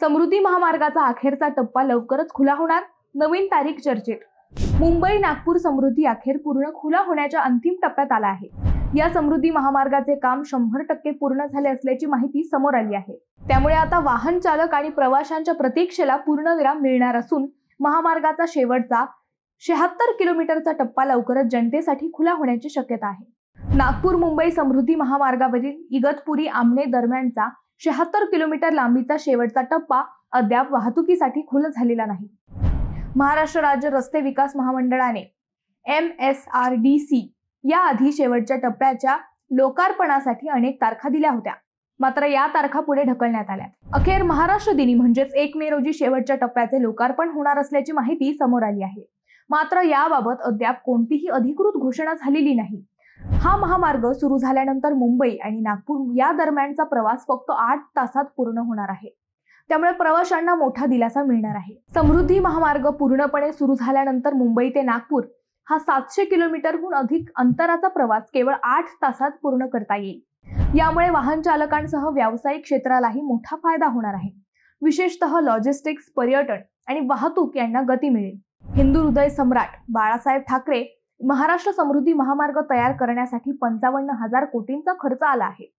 समृद्धी महामार्गाचा अखेरचा टप्पा लवकरच खुला होणार, नवीन तारीख चर्चेत। मुंबई नागपूर समृद्धी अखेर पूर्ण खुला होण्याच्या अंतिम टप्प्यात आला आहे। या समृद्धी महामार्गाचे काम 100% पूर्ण झाले असल्याची माहिती समोर आली आहे। त्यामुळे आता वाहन चालक आणि प्रवाशांच्या प्रतीक्षेला पूर्णविराम मिळणार असून महामार्गाचा शेवटचा 76 किलोमीटरचा टप्पा लवकरच जनतेसाठी खुला होण्याची शक्यता आहे। नागपूर मुंबई समृद्धी महामार्गावरील इगतपुरी आमने दरम्यानचा 76 किलोमीटर लांबीचा शेवटचा टप्पा अद्याप वाहतुकीसाठी खुला झालेला नाही। महाराष्ट्र राज्य रस्ते विकास महामंडळाने MSRDC याआधी शेवटच्या टप्प्याच्या लोकार्पणासाठी अनेक तारखा दिल्या होत्या, मात्र या तारखा पुढे ढकलण्यात आल्या। अखेर महाराष्ट्र दिनी म्हणजेच 1 मे रोजी शेवटच्या टप्प्याचे लोकार्पण होणार असल्याची माहिती समोर आली आहे। मात्र याबाबत अद्याप कोणतीही अधिकृत घोषणा झालेली नाही। हा महामार्ग सुरू झाल्यानंतर मुंबई आणि नागपूर या दरम्यानचा प्रवास फक्त 8 तासात पूर्ण होणार आहे। त्यामुळे प्रवाशांना मोठा दिलासा मिळणार आहे। समृद्धी महामार्ग पूर्णपणे सुरू झाल्यानंतर मुंबई ते नागपूर हा 700 किलोमीटरहून अधिक अंतराचा प्रवास केवळ 8 तासात पूर्ण करता येईल। यामुळे वाहन चालकांसह व्यावसायिक क्षेत्रालाही मोठा फायदा होणार आहे। विशेषतः लॉजिस्टिक्स, पर्यटन आणि वाहतूक यांना गती मिळेल। हिंदू हृदय सम्राट बाळासाहेब ठाकरे महाराष्ट्र समृद्धी महामार्ग तयार करण्यासाठी 55,000 कोटींचा खर्च आला आहे।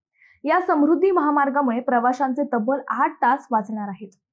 या समृद्धी महामार्गामुळे प्रवाशांचे तब्बल 8 तास वाचणार आहेत।